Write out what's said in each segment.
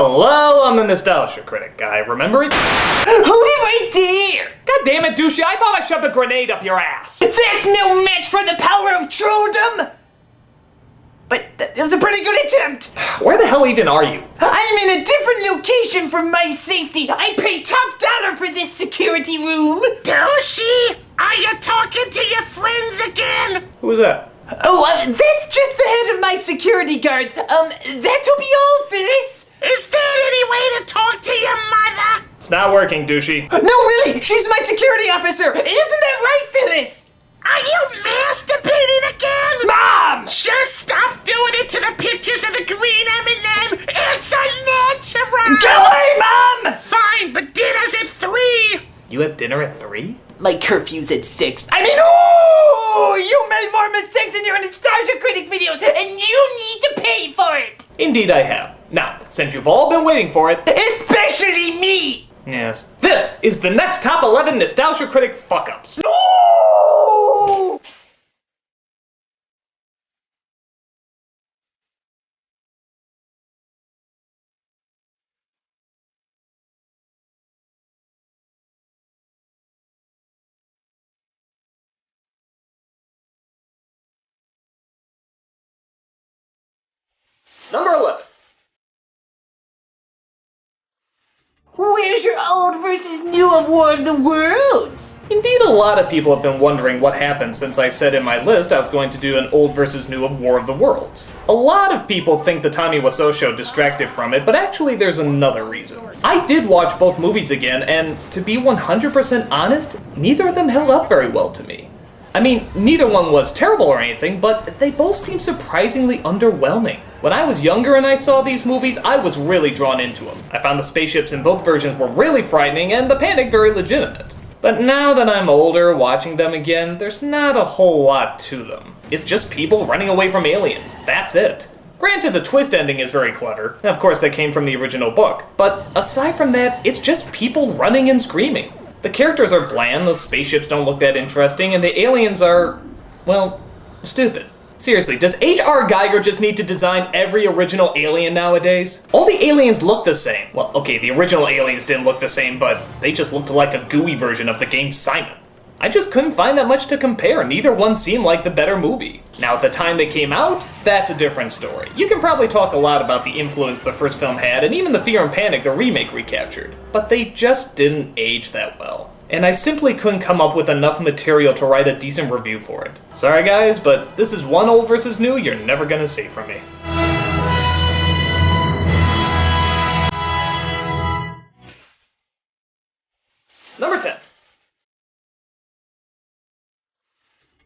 Hello, I'm the Nostalgia Critic guy, remember it? Hold it right there! God damn it, douchey, I thought I shoved a grenade up your ass! That's no match for the power of trolldom! But it was a pretty good attempt! Where the hell even are you? I'm in a different location for my safety! I paid top dollar for this security room! Douchey! Are you talking to your friends again? Who was that? Oh, that's just the head of my security guards. That'll be all, Phyllis. Is there any way to talk to your mother? It's not working, douchey. No, really, she's my security officer. Isn't that right, Phyllis? Are you masturbating again? Mom! Just stop doing it to the pictures of the green M&M. It's unnatural. Go away, Mom! Fine, but dinner's at 3. You had dinner at 3? My curfew's at 6. Oh, you made more mistakes in your Nostalgia Critic videos, and you need to pay for it. Indeed I have. Now, since you've all been waiting for it, Especially me. yes, this is the next top 11 Nostalgia Critic fuck-ups. No! Number 11. Where's your old versus new of War of the Worlds? Indeed, a lot of people have been wondering what happened since I said in my list I was going to do an old versus new of War of the Worlds. A lot of people think the Tommy Wiseau show distracted from it, but actually there's another reason. I did watch both movies again, and to be 100% honest, neither of them held up very well to me. I mean, neither one was terrible or anything, but they both seemed surprisingly underwhelming. When I was younger and I saw these movies, I was really drawn into them. I found the spaceships in both versions were really frightening and the panic very legitimate. But now that I'm older, watching them again, there's not a whole lot to them. It's just people running away from aliens. That's it. Granted, the twist ending is very clever. Of course, that came from the original book. But aside from that, it's just people running and screaming. The characters are bland, the spaceships don't look that interesting, and the aliens are, well, stupid. Seriously, does H.R. Geiger just need to design every original alien nowadays? All the aliens look the same. Well, okay, the original aliens didn't look the same, but they just looked like a gooey version of the game Simon. I just couldn't find that much to compare. Neither one seemed like the better movie. Now, at the time they came out, that's a different story. You can probably talk a lot about the influence the first film had, and even the fear and panic the remake recaptured. But they just didn't age that well. And I simply couldn't come up with enough material to write a decent review for it. Sorry guys, but this is one old versus new you're never gonna see from me. Number 10.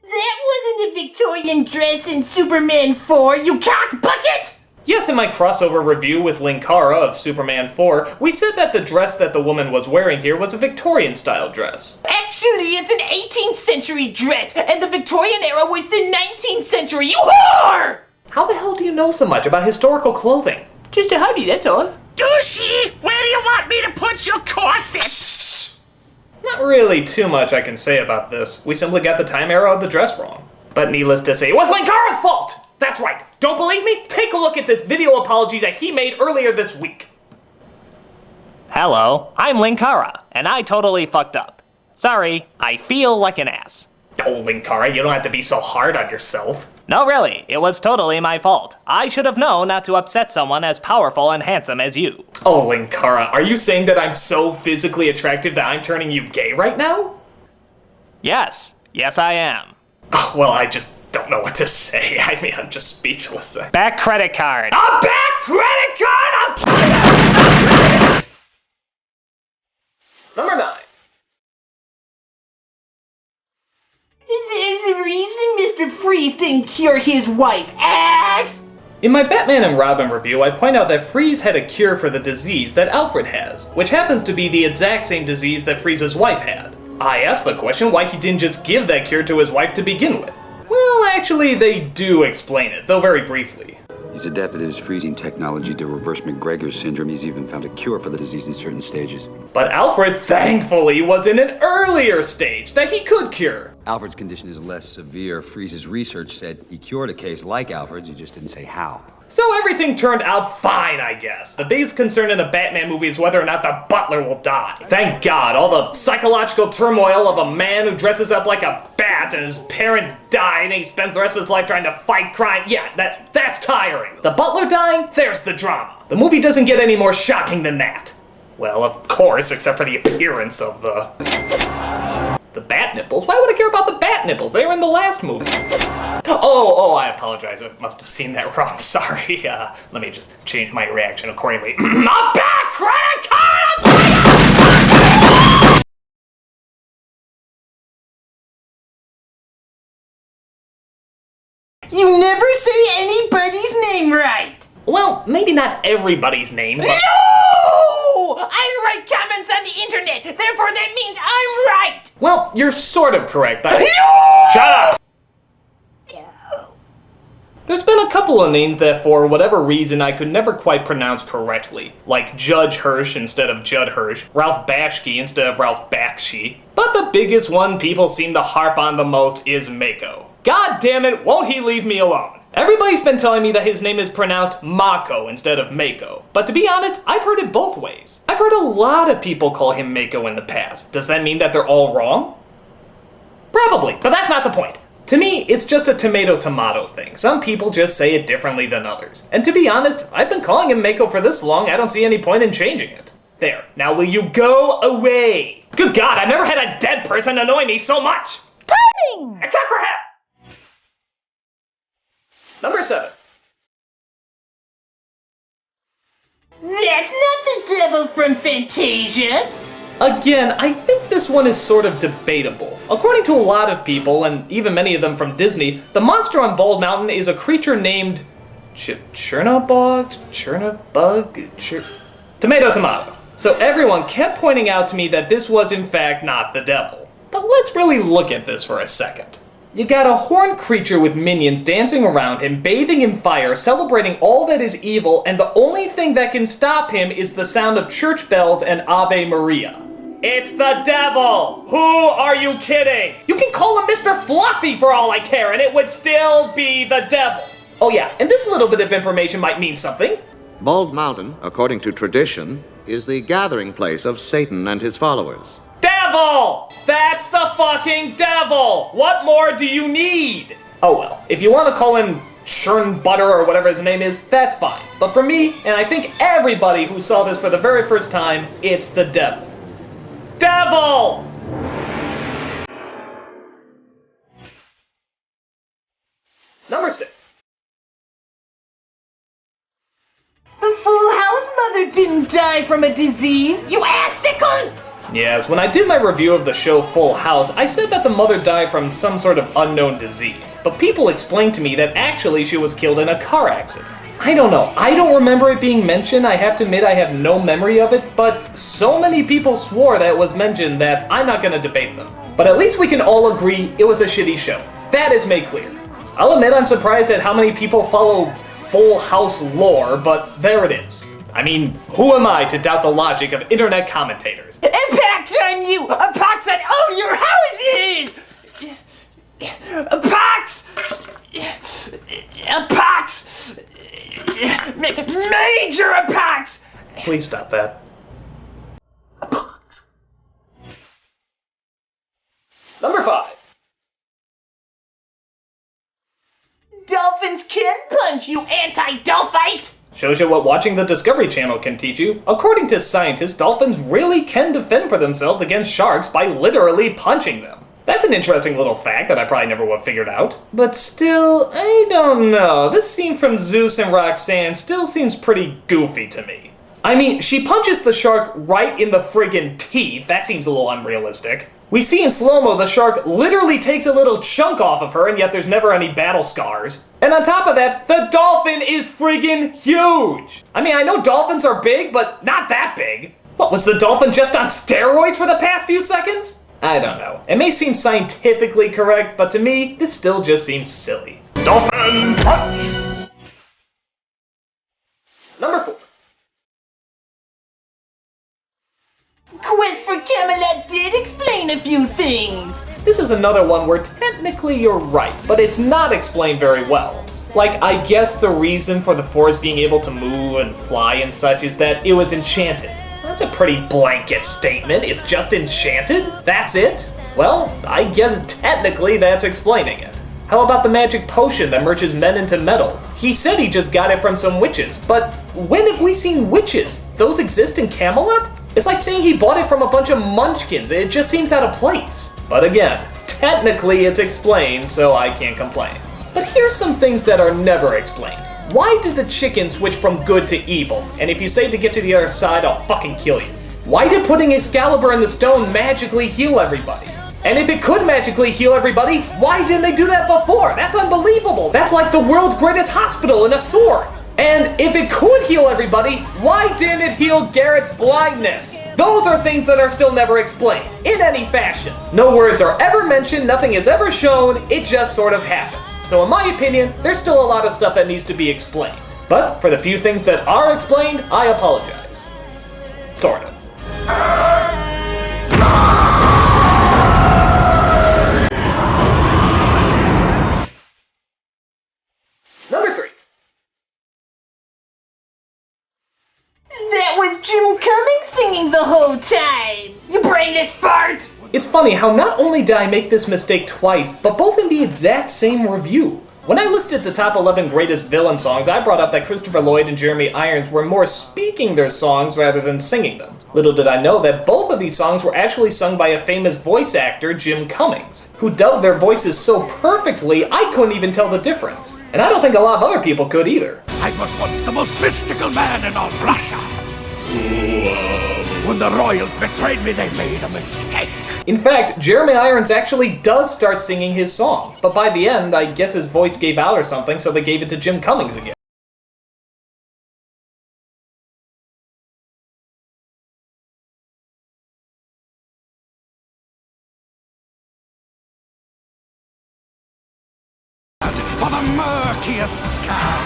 That wasn't a Victorian dress in Superman 4, you cock bucket! Yes, in my crossover review with Linkara of Superman 4, we said that the dress that the woman was wearing here was a Victorian-style dress. Actually, it's an 18th century dress, and the Victorian era was the 19th century, you whore! How the hell do you know so much about historical clothing? Just a hobby, that's all. Douchey! Where do you want me to put your corset? Not really too much I can say about this. We simply got the time era of the dress wrong. But needless to say, it was Linkara's fault! That's right. Don't believe me? Take a look at this video apology that he made earlier this week. Hello, I'm Linkara, and I totally fucked up. Sorry, I feel like an ass. Oh, Linkara, you don't have to be so hard on yourself. No, really, it was totally my fault. I should have known not to upset someone as powerful and handsome as you. Oh, Linkara, are you saying that I'm so physically attractive that I'm turning you gay right now? Yes, I am. Oh, well, I just don't know what to say. I mean, I'm just speechless. Back credit card. A back credit card? Number 9. There's a reason Mr. Freeze didn't cure his wife, ass! In my Batman and Robin review, I point out that Freeze had a cure for the disease that Alfred has, which happens to be the exact same disease that Freeze's wife had. I asked the question why he didn't just give that cure to his wife to begin with. Well, actually, they do explain it, though very briefly. He's adapted his freezing technology to reverse McGregor's syndrome. He's even found a cure for the disease in certain stages. But Alfred, thankfully, was in an earlier stage that he could cure. Alfred's condition is less severe. Freeze's research said he cured a case like Alfred's, he just didn't say how. So everything turned out fine, I guess. The biggest concern in a Batman movie is whether or not the butler will die. Thank God, all the psychological turmoil of a man who dresses up like a bat and his parents die and he spends the rest of his life trying to fight crime. Yeah, that's tiring. The butler dying, there's the drama. The movie doesn't get any more shocking than that. Well, of course, except for the appearance of the bat nipples. Why would I care about the bat nipples? They were in the last movie. Oh, I apologize. I must have seen that wrong. Sorry. Let me just change my reaction accordingly. A bat credit card! You never say anybody's name right! Well, maybe not everybody's name, but... No! I write comments on the internet, therefore that means I'm right! Well, you're sort of correct, but... No! Shut up! There's been a couple of names that, for whatever reason, I could never quite pronounce correctly. Like Judge Hirsch instead of Judd Hirsch, Ralph Bakshi instead of Ralph Bakshi. But the biggest one people seem to harp on the most is Mako. God damn it, won't he leave me alone? Everybody's been telling me that his name is pronounced Mako instead of Mako. But to be honest, I've heard it both ways. I've heard a lot of people call him Mako in the past. Does that mean that they're all wrong? Probably, but that's not the point. To me, it's just a tomato-tomato thing. Some people just say it differently than others. And to be honest, I've been calling him Mako for this long, I don't see any point in changing it. There, now will you go away? Good God, I've never had a dead person annoy me so much! Timing! Except for him! Number 7. That's not the devil from Fantasia! Again, I think this one is sort of debatable. According to a lot of people, and even many of them from Disney, the monster on Bald Mountain is a creature named... Chernabog? Tomato tomato. So everyone kept pointing out to me that this was in fact not the devil. But let's really look at this for a second. You got a horned creature with minions dancing around him, bathing in fire, celebrating all that is evil, and the only thing that can stop him is the sound of church bells and Ave Maria. It's the devil! Who are you kidding? You can call him Mr. Fluffy for all I care, and it would still be the devil. Oh yeah, and this little bit of information might mean something. Bald Mountain, according to tradition, is the gathering place of Satan and his followers. Devil! That's the fucking devil! What more do you need? Oh well, if you want to call him Churn Butter or whatever his name is, that's fine. But for me, and I think everybody who saw this for the very first time, it's the devil. Devil! Number 6. The Full House mother didn't die from a disease, you assicle! Yes, when I did my review of the show Full House, I said that the mother died from some sort of unknown disease, but people explained to me that actually she was killed in a car accident. I don't know, I don't remember it being mentioned, I have to admit I have no memory of it, but so many people swore that it was mentioned that I'm not gonna debate them. But at least we can all agree it was a shitty show. That is made clear. I'll admit I'm surprised at how many people follow Full House lore, but there it is. I mean, who am I to doubt the logic of internet commentators? A pox on you! A pox on all your houses! A pox! A pox! Major a pox! Please stop that. A pox. Number 5. Dolphins can punch, you anti-dolphite! Shows you what watching the Discovery Channel can teach you. According to scientists, dolphins really can defend for themselves against sharks by literally punching them. That's an interesting little fact that I probably never would have figured out. But still, I don't know. This scene from Zeus and Roxanne still seems pretty goofy to me. I mean, she punches the shark right in the friggin' teeth. That seems a little unrealistic. We see in slow-mo the shark literally takes a little chunk off of her, and yet there's never any battle scars. And on top of that, the dolphin is friggin' huge! I mean, I know dolphins are big, but not that big. What, was the dolphin just on steroids for the past few seconds? I don't know. It may seem scientifically correct, but to me, this still just seems silly. Dolphin punch! Number 4. Quest for Camelot did explain a few things. This is another one where technically you're right, but it's not explained very well. Like, I guess the reason for the forest being able to move and fly and such is that it was enchanted. That's a pretty blanket statement. It's just enchanted? That's it? Well, I guess technically that's explaining it. How about the magic potion that merges men into metal? He said he just got it from some witches, but when have we seen witches? Those exist in Camelot? It's like saying he bought it from a bunch of munchkins. It just seems out of place. But again, technically it's explained, so I can't complain. But here's some things that are never explained. Why did the chicken switch from good to evil? And if you say to get to the other side, I'll fucking kill you. Why did putting Excalibur in the stone magically heal everybody? And if it could magically heal everybody, why didn't they do that before? That's unbelievable. That's like the world's greatest hospital in a sword. And if it could heal everybody, why didn't it heal Garrett's blindness? Those are things that are still never explained, in any fashion. No words are ever mentioned, nothing is ever shown, it just sort of happens. So in my opinion, there's still a lot of stuff that needs to be explained. But for the few things that are explained, I apologize. Sort of. Number 3. That was Jim Cummings singing the whole time. You brainless fart. It's funny how not only did I make this mistake twice, but both in the exact same review. When I listed the top 11 greatest villain songs, I brought up that Christopher Lloyd and Jeremy Irons were more speaking their songs rather than singing them. Little did I know that both of these songs were actually sung by a famous voice actor, Jim Cummings, who dubbed their voices so perfectly I couldn't even tell the difference. And I don't think a lot of other people could either. I was once the most mystical man in all Russia. When the royals betrayed me, they made a mistake. In fact, Jeremy Irons actually does start singing his song, but by the end, I guess his voice gave out or something, so they gave it to Jim Cummings again. For the murkiest scam.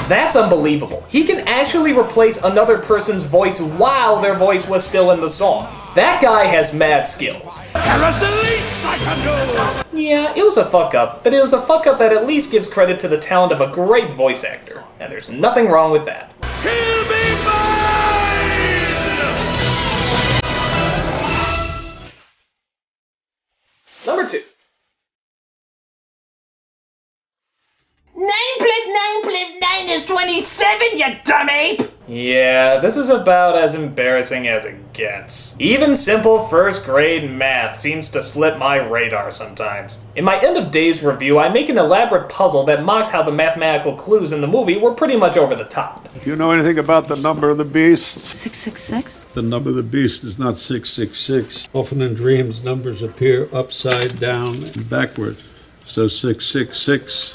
That's unbelievable. He can actually replace another person's voice while their voice was still in the song. That guy has mad skills. There is the least I can do. Yeah, it was a fuck up, but it was a fuck up that at least gives credit to the talent of a great voice actor. And there's nothing wrong with that. She'll be mine! Number 2. 9 plus 9 plus 9 is 27, you dumb ape! Yeah, this is about as embarrassing as it gets. Even simple first grade math seems to slip my radar sometimes. In my end of days review, I make an elaborate puzzle that mocks how the mathematical clues in the movie were pretty much over the top. Do you know anything about the number of the beast? 666? The number of the beast is not 666. Often in dreams, numbers appear upside down and backward. So 666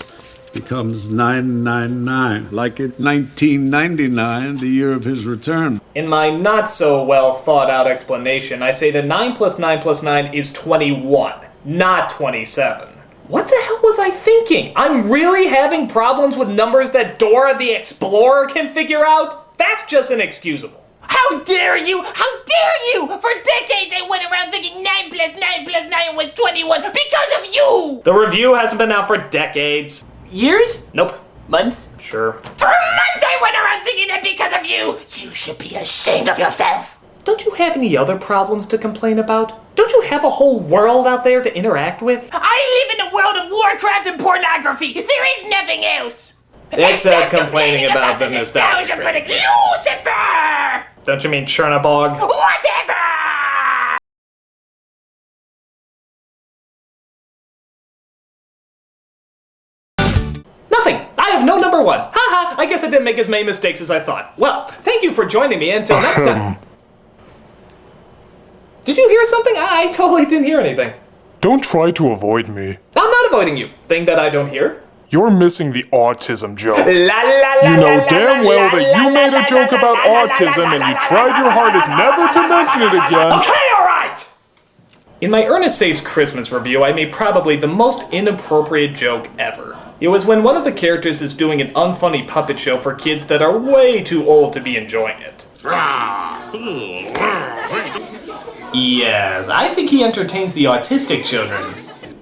becomes 999, like in 1999, the year of his return. In my not so well thought out explanation, I say that 9 plus 9 plus 9 is 21, not 27. What the hell was I thinking? I'm really having problems with numbers that Dora the Explorer can figure out? That's just inexcusable. How dare you! How dare you! For decades I went around thinking 9 plus 9 plus 9 was 21 because of you! The review hasn't been out for decades. Years? Nope. Months? Sure. For months I went around thinking that because of you! You should be ashamed of yourself! Don't you have any other problems to complain about? Don't you have a whole world out there to interact with? I live in a world of Warcraft and pornography! There is nothing else! Except complaining about the Nostalgia Critic Lucifer! Don't you mean Chernabog? Whatever! Nothing! I have no number 1. Haha, I guess I didn't make as many mistakes as I thought. Well, thank you for joining me until next time. Did you hear something? I totally didn't hear anything. Don't try to avoid me. I'm not avoiding you. Thing that I don't hear? You're missing the autism joke. La, la, la, You know la, damn la, well la, that la, you made la, a joke la, about la, la, autism la, and la, you la, tried la, your la, hardest la, never la, to la, mention it again. Okay, alright! In my Ernest Saves Christmas review, I made probably the most inappropriate joke ever. It was when one of the characters is doing an unfunny puppet show for kids that are way too old to be enjoying it. Yes, I think he entertains the autistic children.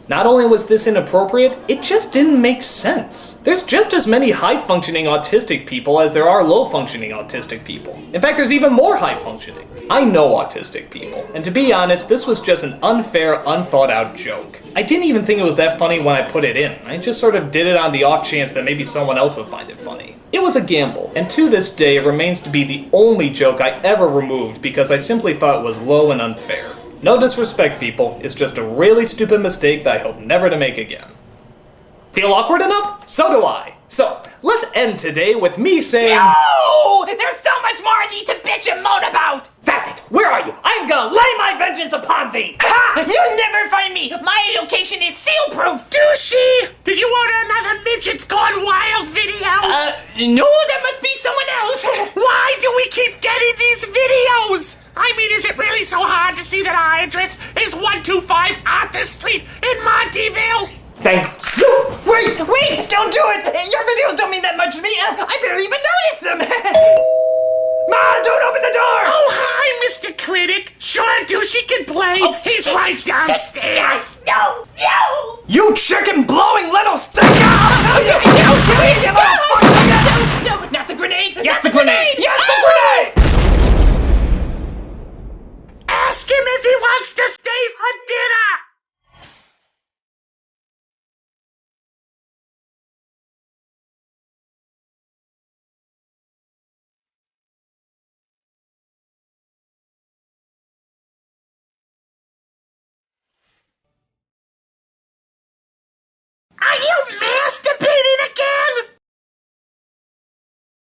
Not only was this inappropriate, it just didn't make sense. There's just as many high-functioning autistic people as there are low-functioning autistic people. In fact, there's even more high-functioning. I know autistic people, and to be honest, this was just an unfair, unthought-out joke. I didn't even think it was that funny when I put it in. I just sort of did it on the off chance that maybe someone else would find it funny. It was a gamble, and to this day, it remains to be the only joke I ever removed because I simply thought it was low and unfair. No disrespect, people, it's just a really stupid mistake that I hope never to make again. Feel awkward enough? So do I. So, let's end today with me saying... No! There's so much more I need to bitch and moan about! That's it! Where are you? I'm gonna lay my vengeance upon thee! Ha! You'll never find me! My location is seal-proof! Douchey! Did you order another Midgets Gone Wild video? No, that must be someone else! Why do we keep getting these videos? I mean, is it really so hard to see that our address is 125 Arthur Street in Monteeville? Thank you! Wait! Don't do it! Your videos don't mean that much to me! I barely even noticed them! Ma, don't open the door! Oh, hi, Mr. Critic. Sure, Douchey can play. He's right downstairs. No! You chicken blowing little stinker!